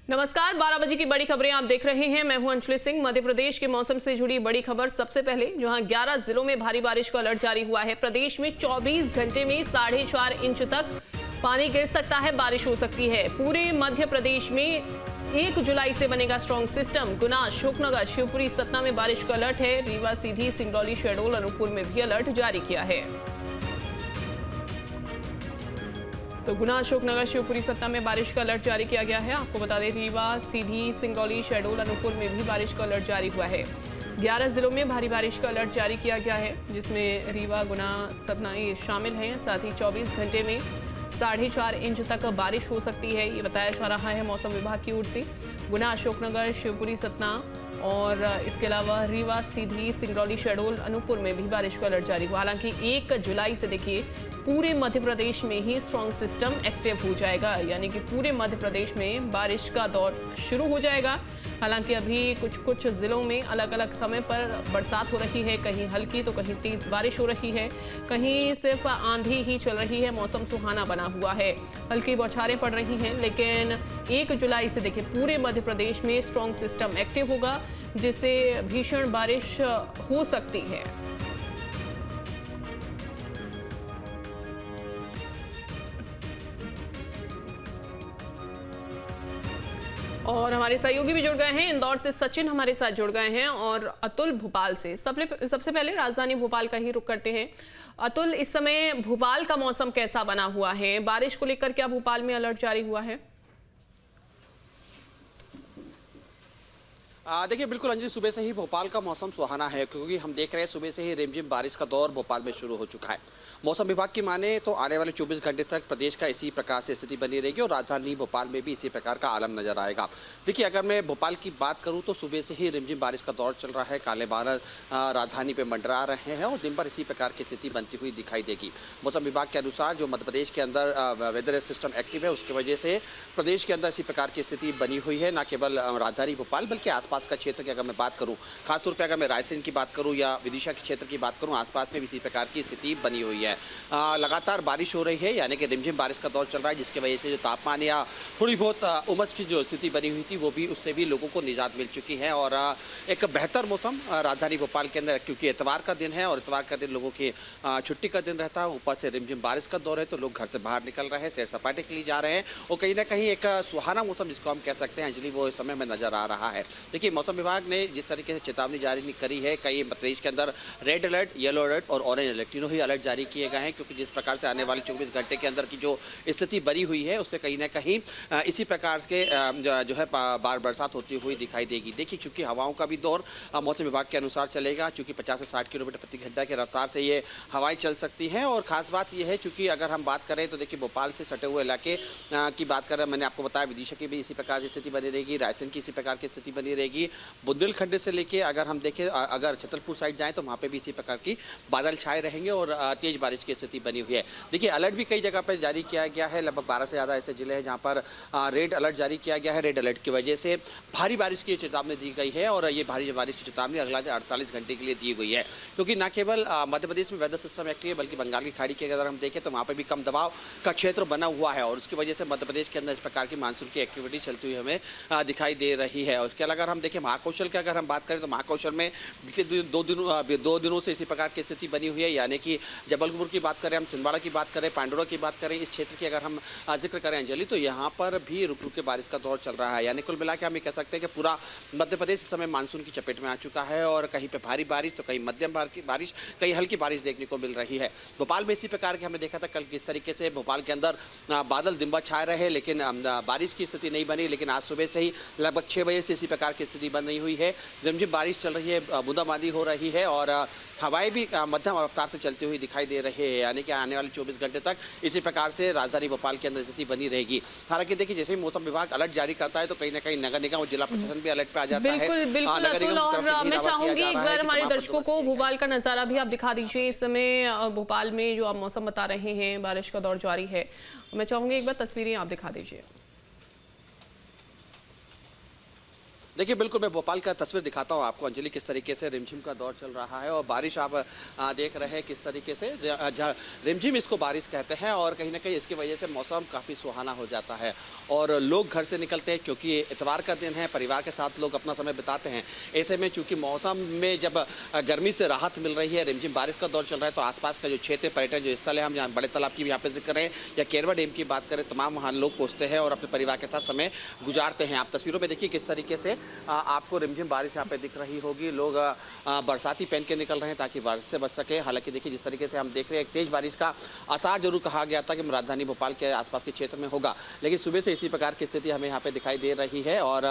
नमस्कार, 12 बजे की बड़ी खबरें आप देख रहे हैं। मैं हूं अंजलि सिंह। मध्य प्रदेश के मौसम से जुड़ी बड़ी खबर सबसे पहले, जहां 11 जिलों में भारी बारिश का अलर्ट जारी हुआ है। प्रदेश में 24 घंटे में 4.5 इंच तक पानी गिर सकता है, बारिश हो सकती है। पूरे मध्य प्रदेश में 1 जुलाई से बनेगा स्ट्रॉन्ग सिस्टम। गुना, अशोकनगर, शिवपुरी, सतना में बारिश का अलर्ट है। रीवा, सीधी, सिंगरौली, शहडोल, अनूपपुर में भी अलर्ट जारी किया है। तो गुना, अशोकनगर, शिवपुरी, सतना में बारिश का अलर्ट जारी किया गया है। आपको बता दें, रीवा, सीधी, सिंगरौली, शहडोल, अनूपपुर में भी बारिश का अलर्ट जारी हुआ है। 11 जिलों में भारी बारिश का अलर्ट जारी किया गया है, जिसमें रीवा, गुना, सतना ये शामिल हैं। साथ ही 24 घंटे में 4.5 इंच तक बारिश हो सकती है, ये बताया जा रहा है मौसम विभाग की ओर से। गुना, अशोकनगर, शिवपुरी, सतना और इसके अलावा रीवा, सीधी, सिंगरौली, शहडोल, अनूपपुर में भी बारिश का अलर्ट जारी हुआ। हालांकि 1 जुलाई से देखिए पूरे मध्य प्रदेश में ही स्ट्रॉन्ग सिस्टम एक्टिव हो जाएगा, यानी कि पूरे मध्य प्रदेश में बारिश का दौर शुरू हो जाएगा। हालांकि अभी कुछ जिलों में अलग अलग समय पर बरसात हो रही है, कहीं हल्की तो कहीं तेज बारिश हो रही है, कहीं सिर्फ आंधी ही चल रही है, मौसम सुहाना बना हुआ है, हल्की बौछारें पड़ रही हैं। लेकिन 1 जुलाई से देखिए पूरे मध्य प्रदेश में स्ट्रॉन्ग सिस्टम एक्टिव होगा, जिससे भीषण बारिश हो सकती है। और हमारे सहयोगी भी जुड़ गए हैं। इंदौर से सचिन हमारे साथ जुड़ गए हैं और अतुल भोपाल से। सबसे पहले राजधानी भोपाल का ही रुख करते हैं। अतुल, इस समय भोपाल का मौसम कैसा बना हुआ है? बारिश को लेकर क्या भोपाल में अलर्ट जारी हुआ है? देखिए, बिल्कुल अंजलि, सुबह से ही भोपाल का मौसम सुहाना है, क्योंकि हम देख रहे हैं सुबह से ही रिमझिम बारिश का दौर भोपाल में शुरू हो चुका है। मौसम विभाग की माने तो आने वाले 24 घंटे तक प्रदेश का इसी प्रकार से स्थिति बनी रहेगी और राजधानी भोपाल में भी इसी प्रकार का आलम नजर आएगा। देखिए, अगर मैं भोपाल की बात करूं तो सुबह से ही रिमझिम बारिश का दौर चल रहा है। काले बादल राजधानी पे मंडरा रहे हैं और दिन भर इसी प्रकार की स्थिति बनती हुई दिखाई देगी। मौसम विभाग के अनुसार जो मध्य प्रदेश के अंदर वेदर सिस्टम एक्टिव है, उसकी वजह से प्रदेश के अंदर इसी प्रकार की स्थिति बनी हुई है। न केवल राजधानी भोपाल बल्कि आसपास का क्षेत्र की अगर मैं बात करूं, खासतौर पर अगर मैं रायसेन की बात करूं या विदिशा के क्षेत्र की बात करूं, आसपास में भी इसी प्रकार की स्थिति बनी हुई है। लगातार बारिश हो रही है, यानी कि रिमझिम बारिश का दौर चल रहा है, जिसकी वजह से जो तापमान या थोड़ी बहुत उमस की जो स्थिति बनी हुई थी वो भी उससे भी लोगों को निजात मिल चुकी है। और एक बेहतर मौसम राजधानी भोपाल के अंदर, क्योंकि इतवार का दिन है और इतवार का दिन लोगों की छुट्टी का दिन रहता है। ऊपर से रिमझिम बारिश का दौर है तो लोग घर से बाहर निकल रहे हैं, सैर सपाटे के लिए जा रहे हैं और कहीं ना कहीं एक सुहाना मौसम जिसको हम कह सकते हैं अंजलि, वो इस समय में नजर आ रहा है। देखिए, मौसम विभाग ने जिस तरीके से चेतावनी जारी करी है, कई प्रदेश के अंदर रेड अलर्ट, येलो अलर्ट और ऑरेंज अलर्ट तीनों ही अलर्ट जारी किए गए हैं, क्योंकि जिस प्रकार से आने वाले 24 घंटे के अंदर की जो स्थिति बनी हुई है उससे कहीं ना कहीं इसी प्रकार के जो है बार बरसात होती हुई दिखाई देगी। देखिए, क्योंकि हवाओं का भी दौर मौसम विभाग के अनुसार चलेगा, क्योंकि 50 से 60 किलोमीटर प्रति घंटा की रफ्तार से ये हवाएं चल सकती हैं। और खास बात यह है, क्योंकि अगर हम बात करें तो देखिए भोपाल से सटे हुए इलाके की बात करें, मैंने आपको बताया विदिशा की भी इसी प्रकार की स्थिति बनी रहेगी, रायसेन की इसी प्रकार की स्थिति बनी रहेगी। बुंदेलखंड से लेके अगर हम देखें, अगर छतरपुर साइड जाएं तो वहाँ पे भी इसी प्रकार की बादल छाए रहेंगे और तेज बारिश की स्थिति बनी हुई है। देखिए, अलर्ट भी कई जगह पर जारी किया गया है। लगभग 12 से ज़्यादा ऐसे जिले हैं जहाँ पर रेड अलर्ट जारी किया गया है। रेड अलर्ट की वजह से भारी बारिश की चेतावनी दी गई है और ये भारी बारिश की चेतावनी अगला 48 घंटे के लिए दी गई है, क्योंकि न केवल मध्य प्रदेश में वेदर सिस्टम एक्टिव है बल्कि बंगाल की खाड़ी की अगर हम देखें तो वहाँ पर भी कम दबाव का क्षेत्र बना हुआ है और उसकी वजह से मध्य प्रदेश के अंदर इस प्रकार की मानसून की एक्टिविटी चलती हुई हमें दिखाई दे रही है। उसके अलावा अगर हम देखें महाकौशल की अगर हम बात करें तो महाकौशल में बीते 2 दिनों से इसी प्रकार की स्थिति बनी हुई है, यानी कि जबलपुर की बात करें, हम छिंदवाड़ा की बात करें, पांडुरा की बात करें, इस क्षेत्र की अगर हम जिक्र करें अंजलि, तो यहाँ पर भी रुक रुक के बारिश का दौर चल रहा है। यानी कुल मिला के हम ये कह सकते हैं कि पूरा मध्य प्रदेश इस समय मानसून की चपेट में आ चुका है और कहीं पे भारी बारिश तो कहीं मध्यम बारिश, कहीं हल्की बारिश देखने को मिल रही है। भोपाल में इसी प्रकार के हमने देखा था कल किस तरीके से भोपाल के अंदर बादल दिन भर छाए रहे लेकिन बारिश की स्थिति नहीं बनी, लेकिन आज सुबह से ही लगभग 6 बजे से इसी प्रकार की स्थिति बन रही हुई है। रिमझिम बारिश चल रही है, बूंदाबांदी हो रही है और हवाएं भी मध्यम रफ्तार से चलती हुई दिखाई दे रही है, यानी कि आने वाले 24 घंटे तक इसी प्रकार से राजधानी भोपाल के अंदर स्थिति बनी रहेगी। हालांकि देखिए, जैसे ही मौसम विभाग अलर्ट जारी करता है तो कहीं ना कहीं नगर निगम और जिला प्रशासन भी अलर्ट पे आ जाता है। बिल्कुल अतुल, और मैं चाहूंगी एक बार हमारे दर्शकों को भोपाल का नजारा भी आप दिखा दीजिए। इस समय भोपाल में जो आप मौसम बता रहे हैं, बारिश का दौर जारी है, मैं चाहूंगी एक बार तस्वीरें आप दिखा दीजिए। देखिए बिल्कुल, मैं भोपाल का तस्वीर दिखाता हूँ आपको अंजलि, किस तरीके से रिमझिम का दौर चल रहा है और बारिश आप देख रहे हैं किस तरीके से रिमझिम इसको बारिश कहते हैं और कहीं ना कहीं इसकी वजह से मौसम काफ़ी सुहाना हो जाता है और लोग घर से निकलते हैं क्योंकि ये इतवार का दिन है, परिवार के साथ लोग अपना समय बिताते हैं। ऐसे में चूंकि मौसम में जब गर्मी से राहत मिल रही है, रिमझिम बारिश का दौर चल रहा है, तो आसपास का जो क्षेत्र पर्यटन जो स्थल है, हम यहाँ बड़े तालाब की भी यहाँ पे जिक्र करें या केरवा डैम की बात करें, तमाम वहाँ लोग पहुँचते हैं और अपने परिवार के साथ समय गुजारते हैं। आप तस्वीरों में देखिए किस तरीके से आपको रिमझिम बारिश यहाँ पे दिख रही होगी। लोग बरसाती पहन के निकल रहे हैं ताकि बारिश से बच सके। हालांकि देखिए जिस तरीके से हम देख रहे हैं, तेज बारिश का आसार जरूर कहा गया था कि राजधानी भोपाल के आसपास के क्षेत्र में होगा, लेकिन सुबह से इसी प्रकार की स्थिति हमें यहाँ पे दिखाई दे रही है और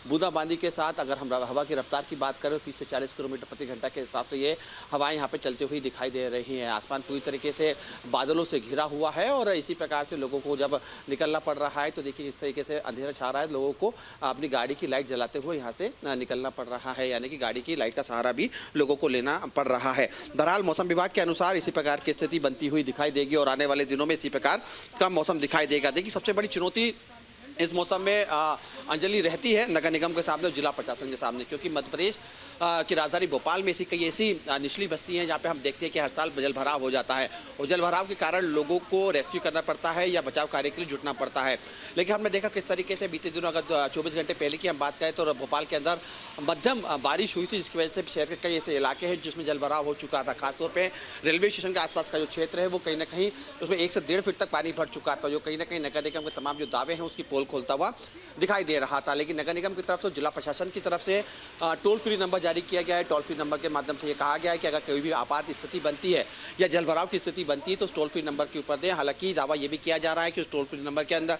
बूंदाबांदी के साथ अगर हम हवा की रफ्तार की बात करें तो 30 से 40 किलोमीटर प्रति घंटा के हिसाब से ये हवाएं यहाँ पे चलती हुई दिखाई दे रही हैं। आसमान पूरी तरीके से बादलों से घिरा हुआ है और इसी प्रकार से लोगों को जब निकलना पड़ रहा है तो देखिए जिस तरीके से अंधेरा छा रहा है, लोगों को अपनी गाड़ी की लाइट जलाते हुए यहाँ से निकलना पड़ रहा है, यानी कि गाड़ी की लाइट का सहारा भी लोगों को लेना पड़ रहा है। बहरहाल मौसम विभाग के अनुसार इसी प्रकार की स्थिति बनती हुई दिखाई देगी और आने वाले दिनों में इसी प्रकार का मौसम दिखाई देगा। देखिए सबसे बड़ी चुनौती इस मौसम में अंजलि रहती है नगर निगम के सामने और जिला प्रशासन के सामने, क्योंकि मध्य प्रदेश की राजधानी भोपाल में ऐसी कई ऐसी निचली बस्ती हैं जहाँ पे हम देखते हैं कि हर साल जल भराव हो जाता है और जल भराव के कारण लोगों को रेस्क्यू करना पड़ता है या बचाव कार्य के लिए जुटना पड़ता है। लेकिन हमने देखा किस तरीके से बीते दिनों अगर 24 घंटे पहले की हम बात करें तो भोपाल के अंदर मध्यम बारिश हुई थी, जिसकी वजह से शहर के कई ऐसे इलाके हैं जिसमें जल भराव हो चुका था। खासतौर पर रेलवे स्टेशन के आसपास का जो क्षेत्र है वो कहीं ना कहीं उसमें 1 से 1.5 फीट तक पानी भर चुका था, जो कहीं ना कहीं नगर निगम के तमाम जो दावे हैं उसकी पोल खोलता हुआ दिखाई दे रहा था। लेकिन नगर निगम की तरफ से, जिला प्रशासन की तरफ से टोल फ्री नंबर जारी किया गया है। टोल फ्री नंबर के माध्यम से ये कहा गया है कि अगर कोई भी आपात स्थिति बनती है या जल भराव की स्थिति बनती है तो उस टोल फ्री नंबर के ऊपर दें। हालांकि दावा ये भी किया जा रहा है कि उस टोल फ्री नंबर के अंदर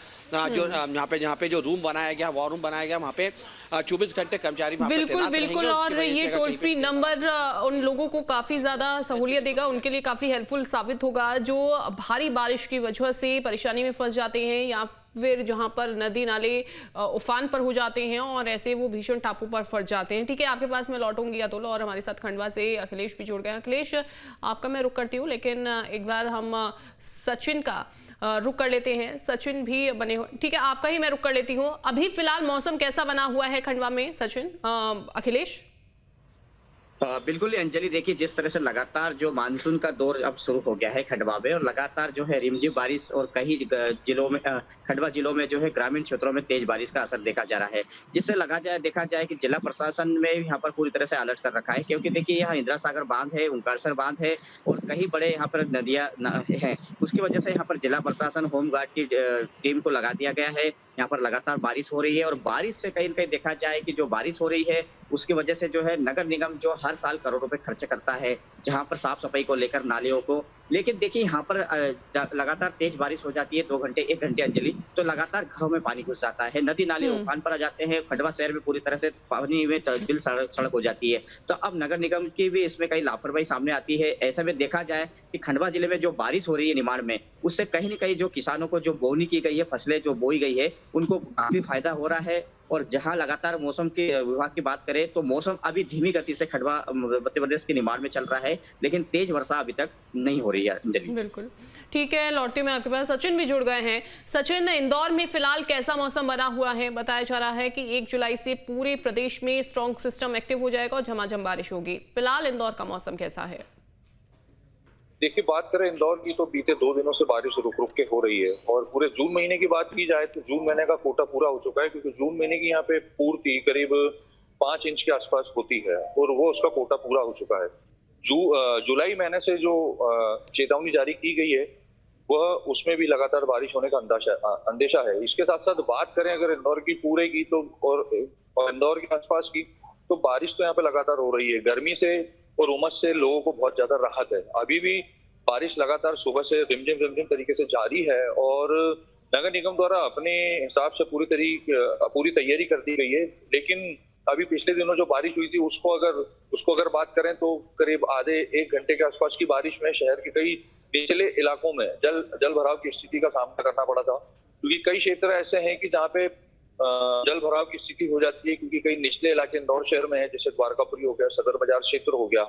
जो यहाँ पे जो रूम बनाया गया, वॉर रूम बनाया गया, वहाँ पे 24 घंटे कर्मचारी बिल्कुल बिल्कुल, और ये टोल फ्री नंबर उन लोगों को काफी ज्यादा सहूलियत देगा, उनके लिए काफी हेल्पफुल साबित होगा जो भारी बारिश की वजह से परेशानी में फंस जाते हैं या फिर जहां पर नदी नाले उफान पर हो जाते हैं और ऐसे वो भीषण टापू पर फंस जाते हैं। ठीक है, आपके पास मैं लौटूंगी अतुल, और हमारे साथ खंडवा से अखिलेश भी जुड़ गए। अखिलेश, आपका मैं रुक करती हूँ, लेकिन एक बार हम सचिन का रुक कर लेते हैं। सचिन भी बने हो, ठीक है, आपका ही मैं रुक कर लेती हूँ। अभी फिलहाल मौसम कैसा बना हुआ है खंडवा में सचिन? अखिलेश? बिल्कुल अंजलि, देखिए जिस तरह से लगातार जो मानसून का दौर अब शुरू हो गया है खंडवा में और लगातार जो है रिमझिम बारिश और कई जिलों में खंडवा जिलों में जो है ग्रामीण क्षेत्रों में तेज बारिश का असर देखा जा रहा है, जिससे देखा जाए कि जिला प्रशासन में यहाँ पर पूरी तरह से अलर्ट कर रखा है, क्योंकि देखिए यहाँ इंदिरा सागर बांध है, ओंकारेश्वर बांध है और कई बड़े यहाँ पर नदियां हैं। उसकी वजह से यहाँ पर जिला प्रशासन होमगार्ड की टीम को लगा दिया गया है। यहाँ पर लगातार बारिश हो रही है और बारिश से कहीं न कहीं देखा जाए कि जो बारिश हो रही है उसकी वजह से जो है नगर निगम जो हर साल करोड़ों रुपए खर्च करता है जहां पर साफ सफाई को लेकर नालियों को, लेकिन देखिए यहाँ पर लगातार तेज बारिश हो जाती है 2 घंटे 1 घंटे अंजलि, तो लगातार घरों में पानी घुस जाता है, नदी नाले उफान पर आ जाते हैं, खंडवा शहर में पूरी तरह से पानी में तब्दील सड़क हो जाती है। तो अब नगर निगम की भी इसमें कई लापरवाही सामने आती है। ऐसे में देखा जाए कि खंडवा जिले में जो बारिश हो रही है निमाड़ में, उससे कहीं न कहीं जो किसानों को जो बोनी की गई है, फसलें जो बोई गई है, उनको काफी फायदा हो रहा है। और जहां लगातार मौसम के विभाग की बात करें तो मौसम अभी धीमी गति से खंडवा मध्य प्रदेश के निमाड़ में चल रहा है, लेकिन तेज वर्षा अभी तक नहीं हो रही है अंजलि। बिल्कुल ठीक है, लौटी में आपके पास सचिन भी जुड़ गए हैं। सचिन, इंदौर में फिलहाल कैसा मौसम बना हुआ है? बताया जा रहा है कि 1 जुलाई से पूरे प्रदेश में स्ट्रॉन्ग सिस्टम एक्टिव हो जाएगा और झमाझम बारिश होगी। फिलहाल इंदौर का मौसम कैसा है? देखिए, बात करें इंदौर की तो बीते 2 दिनों से बारिश रुक रुक के हो रही है और पूरे जून महीने की बात की जाए तो जून महीने का कोटा पूरा हो चुका है, क्योंकि जून महीने की यहाँ पे पूर्ति करीब 5 इंच के आसपास होती है और वो उसका कोटा पूरा हो चुका है। जुलाई महीने से जो चेतावनी जारी की गई है वह उसमें भी लगातार बारिश होने का अंदेशा है। इसके साथ साथ बात करें अगर इंदौर की पूरे की तो और इंदौर के आसपास की, तो बारिश तो यहाँ पे लगातार हो रही है। गर्मी से और उमस से लोगों को बहुत ज्यादा राहत है। अभी भी बारिश लगातार सुबह से रिमझिम तरीके से जारी है और नगर निगम द्वारा अपने हिसाब से पूरी तैयारी कर दी गई है। लेकिन अभी पिछले दिनों जो बारिश हुई थी उसको अगर बात करें तो करीब आधे 1 घंटे के आसपास की बारिश में शहर के कई निचले इलाकों में जल भराव की स्थिति का सामना करना पड़ा था, क्योंकि कई क्षेत्र ऐसे हैं कि जहाँ पे जल भराव की स्थिति हो जाती है, क्योंकि कई निचले इलाके इंदौर शहर में है, जैसे द्वारकापुरी हो गया, सदर बाजार क्षेत्र हो गया,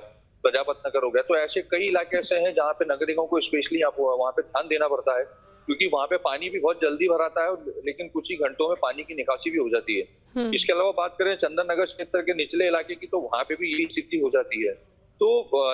प्रजापत नगर हो गया। तो ऐसे कई इलाके ऐसे हैं जहाँ पे नगर निगम को स्पेशली वहाँ पे ध्यान देना पड़ता है, क्योंकि वहाँ पे पानी भी बहुत जल्दी भराता है, लेकिन कुछ ही घंटों में पानी की निकासी भी हो जाती है। इसके अलावा बात करें चंदन नगर क्षेत्र के निचले इलाके की, तो वहां पे भी यही स्थिति हो जाती है। तो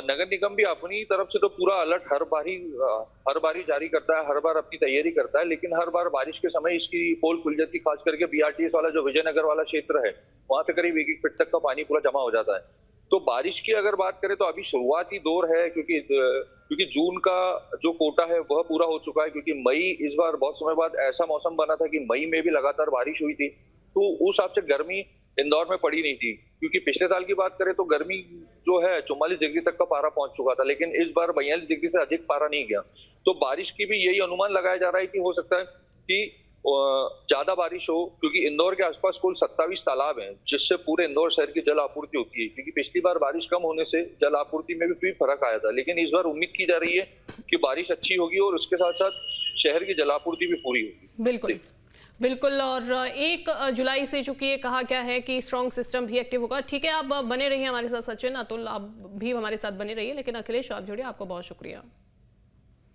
नगर निगम भी अपनी तरफ से तो पूरा अलर्ट हर बारी जारी करता है, हर बार अपनी तैयारी करता है, लेकिन हर बार बारिश के समय इसकी पोल खुल जाती है। खास करके बीआरटीएस वाला जो विजयनगर वाला क्षेत्र है, वहां पे करीब 1 फीट तक का पानी पूरा जमा हो जाता है। तो बारिश की अगर बात करें तो अभी शुरुआती दौर है, क्योंकि जून का जो कोटा है वह पूरा हो चुका है। क्योंकि मई, इस बार बहुत समय बाद ऐसा मौसम बना था कि मई में भी लगातार बारिश हुई थी, तो उस हिसाब से गर्मी इंदौर में पड़ी नहीं थी। क्योंकि पिछले साल की बात करें तो गर्मी जो है 44 डिग्री तक का पारा पहुंच चुका था, लेकिन इस बार 42 डिग्री से अधिक पारा नहीं गया। तो बारिश की भी यही अनुमान लगाया जा रहा है कि हो सकता है कि ज्यादा बारिश हो, क्योंकि इंदौर के आसपास कुल 27 तालाब हैं, जिससे पूरे इंदौर शहर की जल आपूर्ति होती है। क्योंकि पिछली बार बारिश कम होने से जल आपूर्ति में भी फर्क आया था, लेकिन इस बार उम्मीद की जा रही है कि बारिश अच्छी होगी और उसके साथ साथ शहर की जल आपूर्ति भी पूरी होगी। बिल्कुल बिल्कुल। और 1 जुलाई से चूंकि ये कहा गया है कि स्ट्रॉन्ग सिस्टम भी एक्टिव होगा। ठीक है, आप बने रहिए हमारे साथ। सचिन, अतुल, आप भी हमारे साथ बने रहिए। लेकिन अखिलेश, आप जुड़िए, आपको बहुत शुक्रिया।